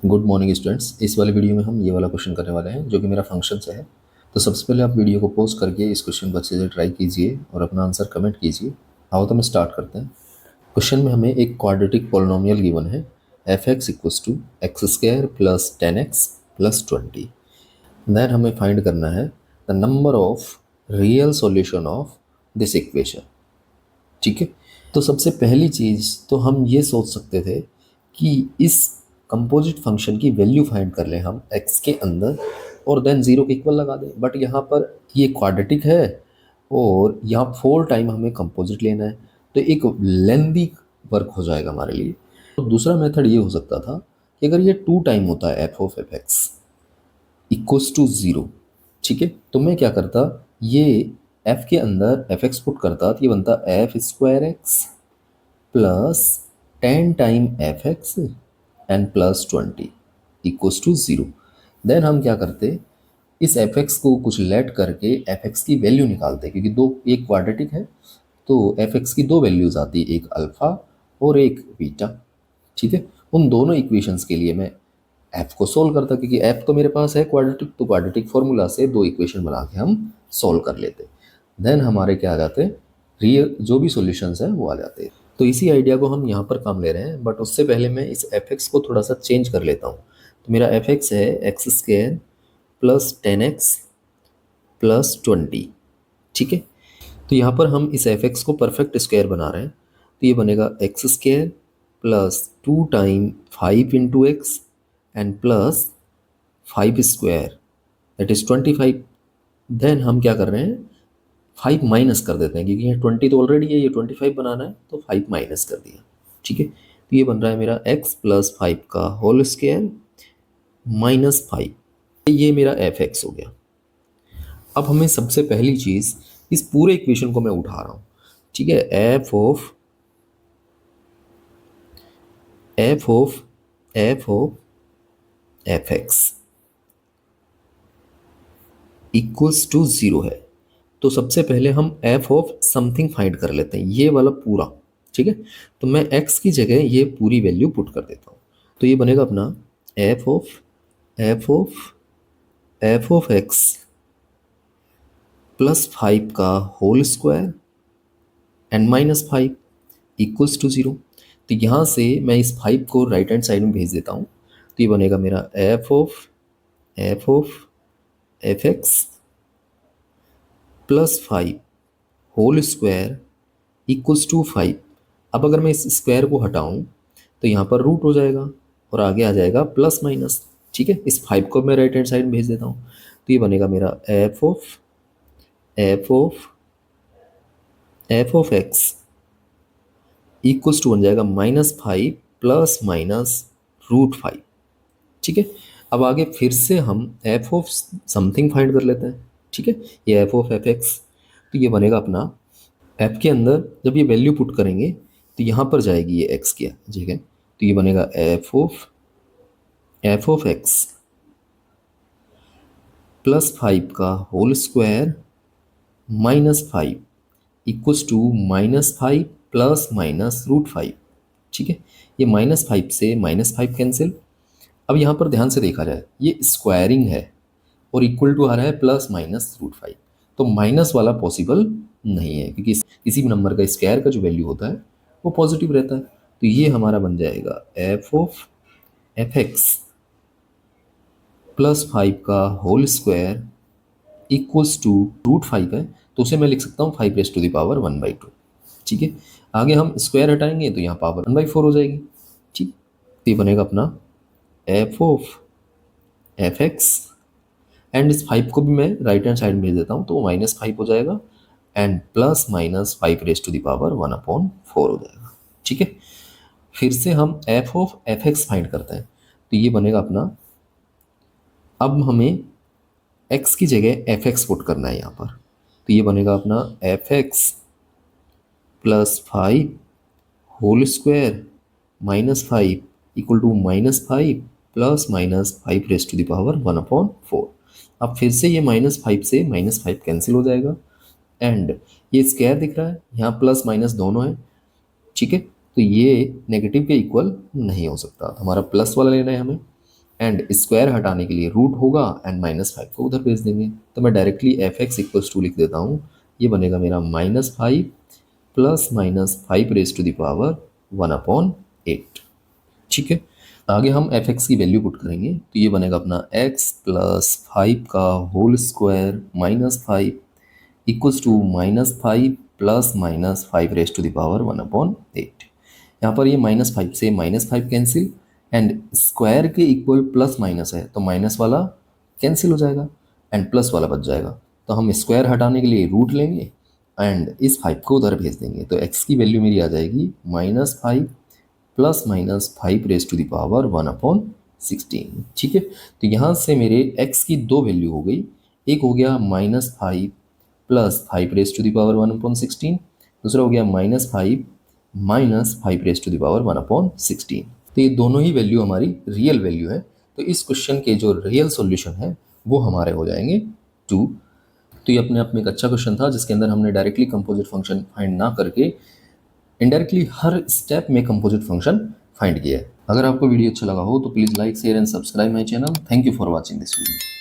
Good morning students. इस वाले video में हम ये वाला क्वेश्चन करने वाले हैं जो कि मेरा फंक्शन से है। तो सबसे पहले आप वीडियो को पॉज करके इस क्वेश्चन को अच्छे से ट्राई कीजिए और अपना आंसर कमेंट कीजिए। आओ तो हम स्टार्ट करते हैं। क्वेश्चन में हमें एक क्वाड्रेटिक पोलिनोमियल गिवन है F X equals to X square plus 10x plus 20। Then हमें फाइंड करना है the number of real solution of this equation. ठीक है, तो सबसे पहली चीज़ तो हम ये सोच सकते थे कि इस कंपोजिट फंक्शन की वैल्यू फाइंड कर लें हम x के अंदर और देन ज़ीरो के इक्वल लगा दें। बट यहाँ पर ये क्वाड्रेटिक है और यहाँ 4 टाइम हमें कंपोजिट लेना है, तो एक लेंदी वर्क हो जाएगा हमारे लिए। तो दूसरा मेथड ये हो सकता था कि अगर ये 2 टाइम होता है F of F X equals to zero, ठीक है, तो मैं क्या करता, ये f के अंदर एफ एक्स पुट करता तो ये बनता F square X plus 10 time F X and plus 20 equals to zero. Then हम क्या करते, इस एफ एक्स को कुछ लेट करके एफ एक्स की वैल्यू निकालते, क्योंकि दो एक क्वाड्रेटिक है तो एफ एक्स की दो वैल्यूज आती है, एक अल्फ़ा और एक बीटा। ठीक है, उन दोनों इक्वेशंस के लिए मैं एफ को सोल्व करता, क्योंकि एफ तो मेरे पास है क्वाड्रेटिक, तो क्वाड्रेटिक फॉर्मूला से दो इक्वेशन बना के हम सोल्व कर लेते। देन हमारे क्या आ जाते, रियल जो भी सॉल्यूशंस हैं वो आ जाते हैं। तो इसी आइडिया को हम यहाँ पर काम ले रहे हैं, बट उससे पहले मैं इस एफ एक्स को थोड़ा सा चेंज कर लेता हूँ। तो मेरा एफ एक्स है X square plus 10x plus 20। ठीक है, तो यहाँ पर हम इस एफ एक्स को परफेक्ट स्क्वायर बना रहे हैं, तो ये बनेगा X square plus 2 time 5 × x and plus 5 square that is 25। Then हम क्या कर रहे हैं, 5 माइनस कर देते हैं, क्योंकि यहाँ 20 तो ऑलरेडी है, ये 25 बनाना है तो 5 माइनस कर दिया। ठीक है, तो ये बन रहा है मेरा x प्लस 5 का होल स्क्वायर माइनस 5। ये मेरा एफ एक्स हो गया। अब हमें सबसे पहली चीज़, इस पूरे इक्वेशन को मैं उठा रहा हूँ। ठीक है, F of F of F of F X equals to zero है। तो सबसे पहले हम एफ ऑफ समथिंग फाइंड कर लेते हैं, ये वाला पूरा। ठीक है, तो मैं एक्स की जगह ये पूरी वैल्यू पुट कर देता हूँ, तो ये बनेगा अपना F of F of F of X plus 5 का whole square and minus 5 equals to zero. तो यहाँ से मैं इस 5 को राइट हैंड साइड में भेज देता हूँ, तो ये बनेगा मेरा F of F X plus 5 whole square equals to 5। अब अगर मैं इस स्क्वायर को हटाऊँ तो यहाँ पर रूट हो जाएगा और आगे आ जाएगा प्लस माइनस। ठीक है, इस 5 को मैं राइट हैंड साइड में भेज देता हूँ, तो ये बनेगा मेरा F of F of F of X equals to बन जाएगा -5 प्लस माइनस √5। ठीक है, अब आगे फिर से हम एफ ऑफ समथिंग फाइंड कर लेते हैं। ठीक है, ये एफ ऑफ एफ एक्स, तो ये बनेगा अपना एफ के अंदर जब ये वैल्यू पुट करेंगे तो यहाँ पर जाएगी ये एक्स की जगह, तो ये बनेगा एफ ऑफ एक्स प्लस 5 का whole square -5 equals to -5 plus minus √5। ठीक है, ये -5 से -5 कैंसिल। अब यहाँ पर ध्यान से देखा जाए, ये स्क्वायरिंग है और इक्वल टू आ रहा है प्लस माइनस √5, तो माइनस वाला पॉसिबल नहीं है, क्योंकि किसी भी नंबर का स्क्वायर का जो वैल्यू होता है वो पॉजिटिव रहता है। तो ये हमारा बन जाएगा F of F X plus 5 का होल स्क्वायर इक्वल्स टू √5 है, तो उसे मैं लिख सकता हूँ 5 raised to the power 1/2। ठीक है, आगे हम स्क्वायर हटाएंगे तो यहाँ पावर 1/4 हो जाएगी। ठीक, तो ये बनेगा अपना F of F X and इस 5 को भी मैं राइट हैंड साइड में भेज देता हूँ, तो -5 हो जाएगा and plus minus 5 raised to the power 1/4 हो जाएगा। ठीक है, फिर से हम F of F x find करते हैं, तो ये बनेगा अपना, अब हमें एक्स की जगह एफ एक्स पुट करना है यहाँ पर, तो ये बनेगा अपना F X plus 5 whole square -5 equal to -5 plus minus 5 raised to the power 1/4। अब फिर से ये -5 से -5 कैंसिल हो जाएगा एंड ये स्क्वायर दिख रहा है, यहाँ प्लस माइनस दोनों है। ठीक है, तो ये नेगेटिव के इक्वल नहीं हो सकता, हमारा प्लस वाला लेना है हमें, एंड स्क्वायर हटाने के लिए रूट होगा एंड -5 को उधर भेज देंगे। तो मैं directly F X equals to लिख देता हूँ। ये बनेगा मेरा -5 plus -5 raised to the power 1/8। ठीक है, आगे हम एफ एक्स की वैल्यू पुट करेंगे, तो ये बनेगा अपना x प्लस 5 का whole square -5 equals to -5 plus -5 raised to the power 1/8। यहाँ पर ये -5 से -5 कैंसिल एंड स्क्वायर के इक्वल प्लस माइनस है, तो माइनस वाला कैंसिल हो जाएगा एंड प्लस वाला बच जाएगा। तो हम स्क्वायर हटाने के लिए रूट लेंगे एंड इस 5 को उधर भेज देंगे। तो x की वैल्यू मेरी आ जाएगी -5 plus -5 raised to the power 1/16। ठीक है, तो यहाँ से मेरे x की दो वैल्यू हो गई, एक हो गया -5 plus 5 raised to the power 1/16, दूसरा हो गया -5 raised to the power 1/16। तो ये दोनों ही वैल्यू हमारी रियल वैल्यू है। तो इस क्वेश्चन के जो रियल सॉल्यूशन है वो हमारे हो जाएंगे 2। तो ये अपने आप में एक अच्छा क्वेश्चन था जिसके अंदर हमने डायरेक्टली कंपोजिट फंक्शन फाइंड ना करके इनडायरेक्टली हर स्टेप में कंपोजिट फंक्शन फाइंड किया है। अगर आपको वीडियो अच्छा लगा हो तो please like share and subscribe my channel. Thank you for watching this video.